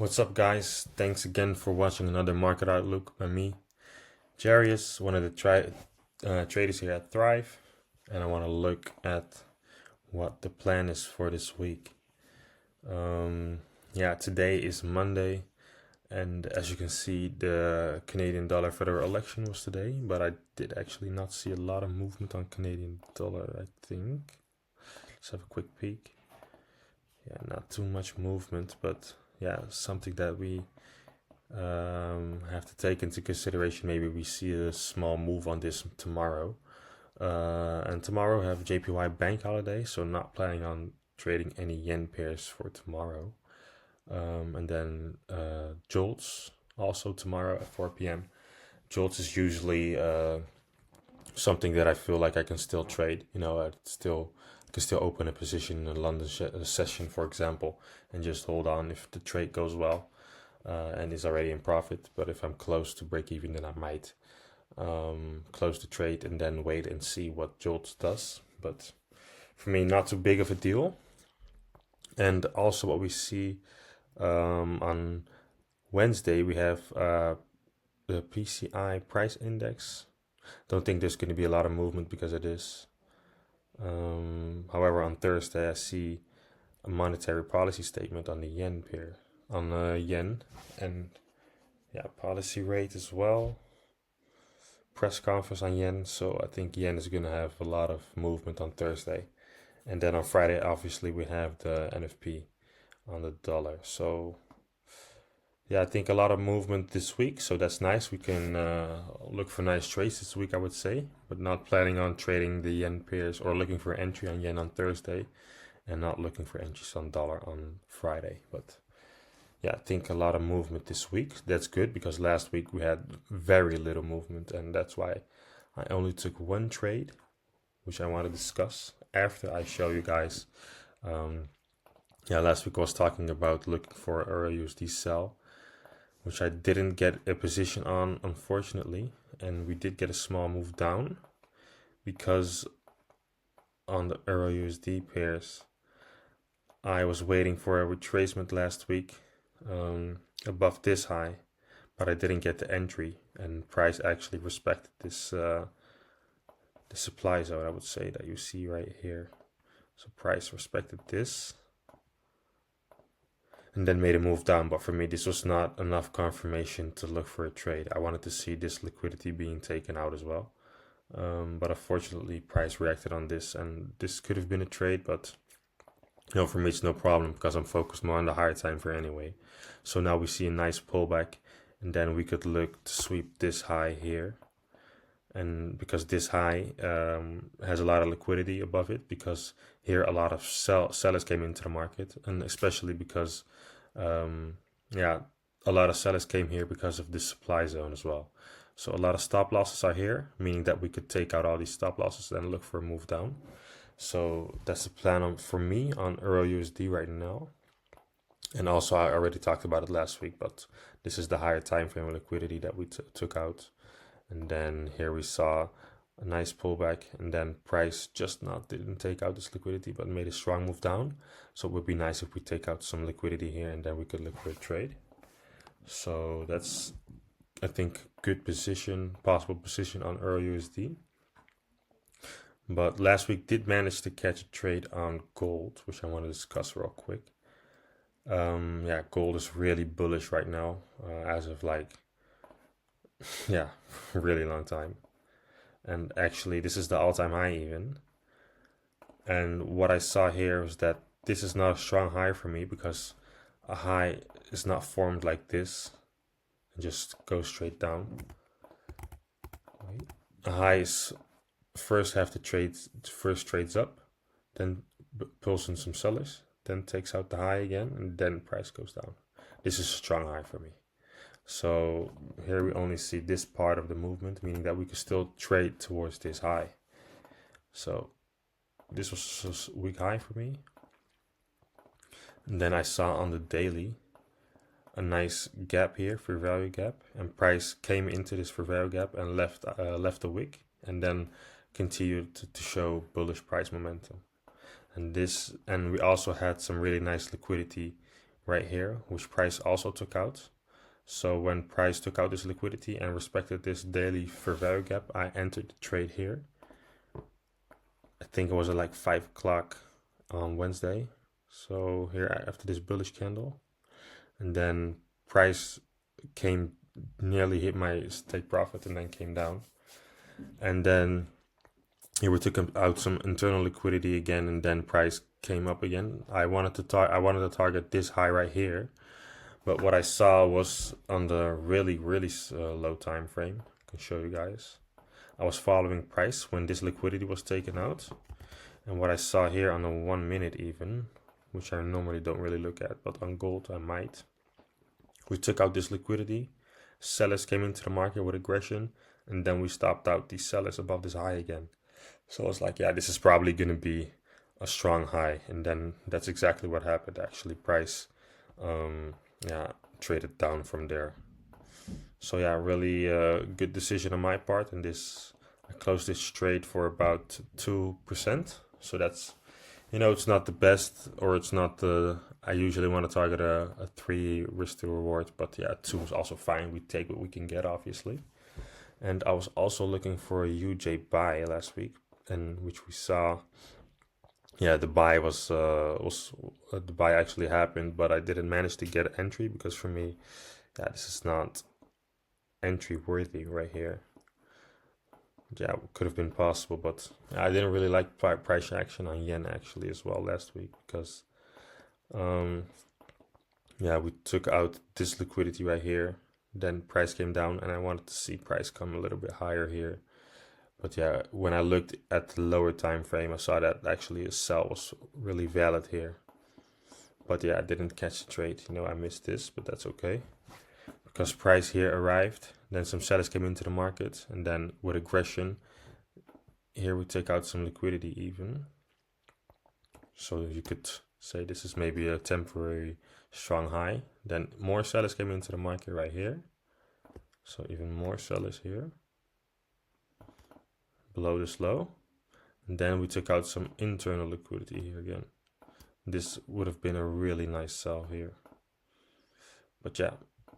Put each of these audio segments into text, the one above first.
What's up, guys? Thanks again for watching another market outlook by me, Jarius, one of the traders here at Thrive, and I want to look at what the plan is for this week. Today is Monday, and as you can see, the Canadian dollar federal election was today, but I did actually not see a lot of movement on Canadian dollar, I think. Let's have a quick peek. Yeah, not too much movement, but yeah, something that we have to take into consideration. Maybe we see a small move on this tomorrow. And tomorrow we have JPY bank holiday, so not planning on trading any yen pairs for tomorrow. And then Jolts also tomorrow at 4 p.m. Jolts is usually something that I feel like I can still trade. I can still open a position in a London session, for example, and just hold on if the trade goes well and is already in profit. But if I'm close to break even, then I might close the trade and then wait and see what Jolts does. But for me, not too big of a deal. And also what we see on Wednesday, we have the PCI price index. Don't think there's going to be a lot of movement because of this. However, on Thursday, I see a monetary policy statement on the yen pair, on yen, and policy rate as well. Press conference on yen, so I think yen is going to have a lot of movement on Thursday. And then on Friday, obviously, we have the NFP on the dollar. So I think a lot of movement this week, so that's nice. We can look for nice trades this week, I would say, but not planning on trading the yen pairs or looking for entry on yen on Thursday and not looking for entries on dollar on Friday. But I think a lot of movement this week. That's good because last week we had very little movement, and that's why I only took one trade, which I want to discuss after I show you guys. Last week I was talking about looking for a USD sell, which I didn't get a position on, unfortunately, and we did get a small move down because on the Euro USD pairs I was waiting for a retracement last week above this high, but I didn't get the entry, and price actually respected this the supply zone, I would say, that you see right here. So price respected this and then made a move down. But for me, this was not enough confirmation to look for a trade. I wanted to see this liquidity being taken out as well. But unfortunately, price reacted on this, and this could have been a trade, but for me, it's no problem because I'm focused more on the higher time frame anyway. So now we see a nice pullback, and then we could look to sweep this high here. And because this high has a lot of liquidity above it, because here a lot of sellers came into the market, and especially because a lot of sellers came here because of this supply zone as well. So a lot of stop losses are here, meaning that we could take out all these stop losses and look for a move down. So that's the plan for me on Euro USD right now. And also I already talked about it last week, but this is the higher time frame liquidity that we took out. And then here we saw a nice pullback, and then price just didn't take out this liquidity, but made a strong move down. So it would be nice if we take out some liquidity here, and then we could look for a trade. So that's, I think, good position, possible position on Euro USD. But last week did manage to catch a trade on gold, which I want to discuss real quick. Gold is really bullish right now, as of really long time. And actually this is the all-time high even. And what I saw here was that this is not a strong high for me, because a high is not formed like this and just goes straight down. A high is first trades up, then pulls in some sellers, then takes out the high again, and then price goes down. This is a strong high for me. So here we only see this part of the movement, meaning that we can still trade towards this high. So this was a weak high for me. And then I saw on the daily a nice gap here, fair value gap, and price came into this fair value gap and left a wick, and then continued to show bullish price momentum. And we also had some really nice liquidity right here, which price also took out. So when price took out this liquidity and respected this daily fair value gap, I entered the trade here. I think it was at like 5 o'clock on Wednesday. So here after this bullish candle, and then price came nearly hit my take profit and then came down. And then here we took out some internal liquidity again, and then price came up again. I wanted to target this high right here, but what I saw was on the really low time frame. I can show you guys. I was following price when this liquidity was taken out, and what I saw here on the 1 minute even, which I normally don't really look at, but on gold I might. We took out this liquidity, sellers came into the market with aggression, and then we stopped out these sellers above this high again. So I was like, yeah, this is probably going to be a strong high, and then that's exactly what happened. Actually, price traded down from there. So yeah, really good decision on my part, and I closed this trade for about 2%. So that's, it's not the best, or it's not the, I usually want to target a 3 risk to reward, but yeah, 2 is also fine. We take what we can get, obviously. And I was also looking for a UJ buy last week, and which we saw. Yeah, the buy the buy actually happened, but I didn't manage to get entry because for me, yeah, this is not entry worthy right here. Yeah, it could have been possible, but I didn't really like price action on yen actually as well last week because we took out this liquidity right here, then price came down, and I wanted to see price come a little bit higher here. But yeah, when I looked at the lower time frame, I saw that actually a sell was really valid here. But yeah, I didn't catch the trade. I missed this, but that's okay. Because price here arrived, then some sellers came into the market, and then with aggression, here we take out some liquidity even. So you could say this is maybe a temporary strong high. Then more sellers came into the market right here. So even more sellers here. Below this low, and then we took out some internal liquidity here again. This would have been a really nice sell here, but yeah,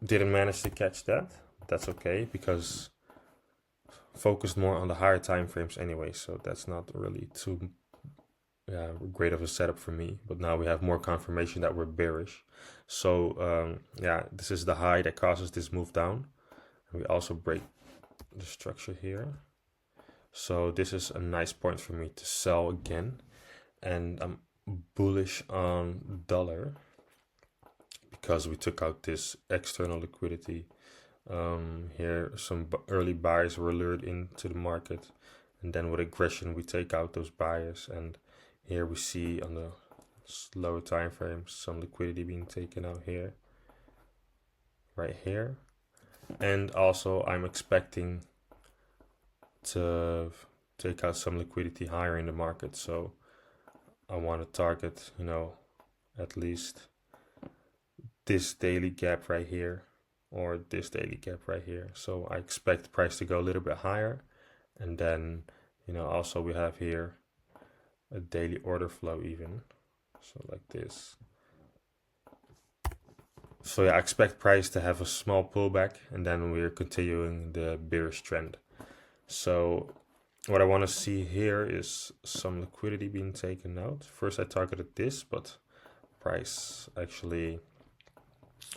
didn't manage to catch that. That's okay because focused more on the higher time frames anyway, so that's not really too great of a setup for me. But now we have more confirmation that we're bearish, so this is the high that causes this move down, and we also break the structure here. So this is a nice point for me to sell again, and I'm bullish on dollar because we took out this external liquidity. Here some early buyers were lured into the market, and then with aggression we take out those buyers, and here we see on the lower time frames some liquidity being taken out here, right here. And also I'm expecting to take out some liquidity higher in the market, so I want to target at least this daily gap right here or this daily gap right here. So I expect the price to go a little bit higher, and then also we have here a daily order flow even, so like this. So yeah, I expect price to have a small pullback, and then we're continuing the bearish trend. So what I want to see here is some liquidity being taken out. First I targeted this, but price actually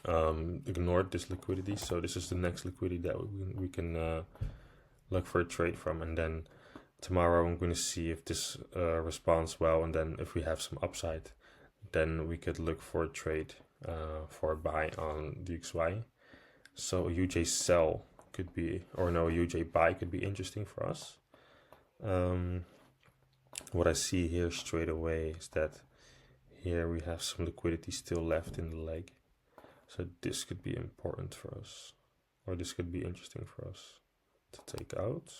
ignored this liquidity. So this is the next liquidity that we can look for a trade from. And then tomorrow I'm going to see if this responds well, and then if we have some upside, then we could look for a trade for a buy on DXY. So UJ sell could be, or no, UJ buy could be interesting for us. What I see here straight away is that here we have some liquidity still left in the leg, so this could be important for us, or this could be interesting for us to take out.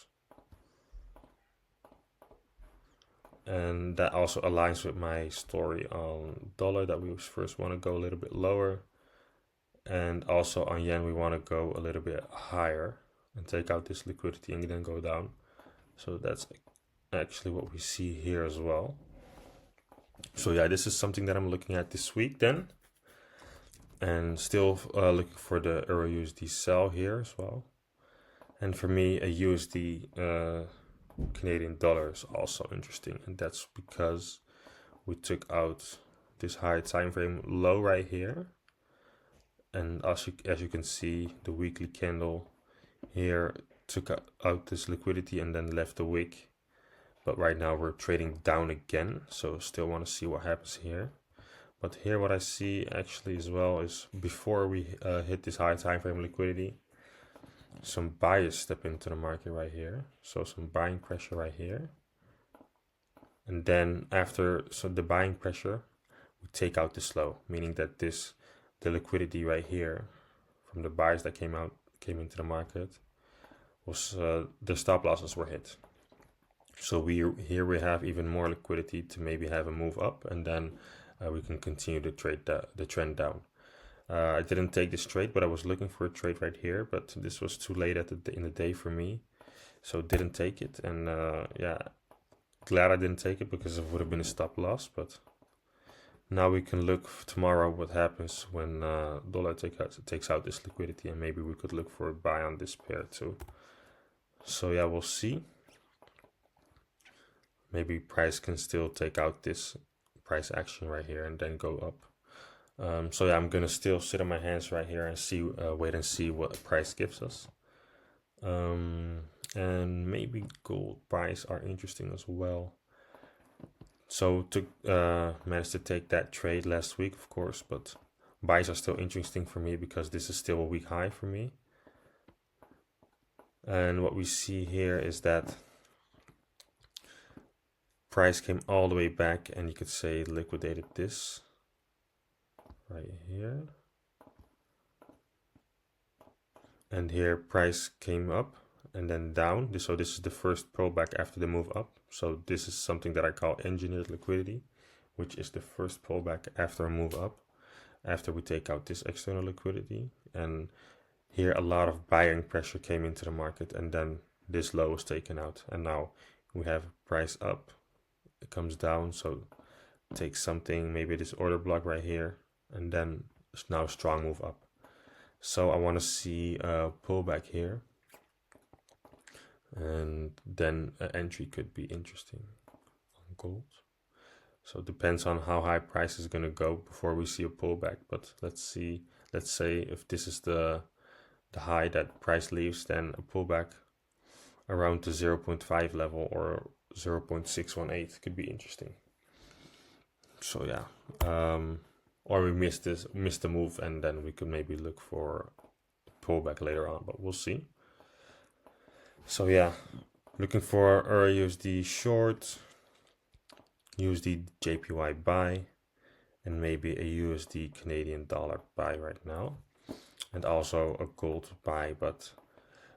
And that also aligns with my story on dollar, that we first want to go a little bit lower, and also on yen we want to go a little bit higher and take out this liquidity and then go down. So that's actually what we see here as well. So yeah, this is something that I'm looking at this week then. and still looking for the Euro USD sell here as well. And for me, a USD Canadian dollar is also interesting, and that's because we took out this high time frame low right here, and as you can see, the weekly candle here took out this liquidity and then left the wick. But right now we're trading down again, so still want to see what happens here. But here what I see actually as well is before we hit this high time frame liquidity, some buyers step into the market right here. So some buying pressure right here. And then after the buying pressure, we take out this low, meaning that the liquidity right here from the buyers that came into the market was the stop losses were hit. So here we have even more liquidity to maybe have a move up, and then we can continue to trade the trend down. I didn't take this trade, but I was looking for a trade right here, but this was too late in the day for me, so didn't take it. And yeah, glad I didn't take it because it would have been a stop loss. But now we can look tomorrow what happens when dollar takes out this liquidity, and maybe we could look for a buy on this pair too. So yeah, we'll see. Maybe price can still take out this price action right here and then go up. So yeah, I'm gonna still sit on my hands right here and see, wait and see what the price gives us. And maybe gold buys are interesting as well. So managed to take that trade last week, of course, but buys are still interesting for me because this is still a week high for me. And what we see here is that price came all the way back, and you could say liquidated this right here. And here price came up and then down. So this is the first pullback after the move up. So this is something that I call engineered liquidity, which is the first pullback after a move up, after we take out this external liquidity. And here a lot of buying pressure came into the market, and then this low was taken out. And now we have price up, it comes down, so take something, maybe this order block right here, and then now strong move up. So I want to see a pullback here, and then an entry could be interesting on gold. So it depends on how high price is going to go before we see a pullback. But let's see, let's say if this is the high that price leaves, then a pullback around the 0.5 level or 0.618 could be interesting. So yeah, or we missed the move, and then we could maybe look for a pullback later on, but we'll see. So yeah, looking for Euro USD short, USD JPY buy, and maybe a USD Canadian dollar buy right now, and also a gold buy, but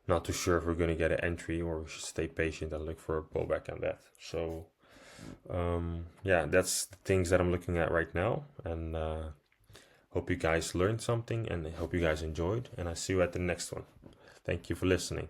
not too sure if we're going to get an entry or we should stay patient and look for a pullback on that. So yeah, that's the things that I'm looking at right now, and hope you guys learned something, and I hope you guys enjoyed, and I see you at the next one. Thank you for listening.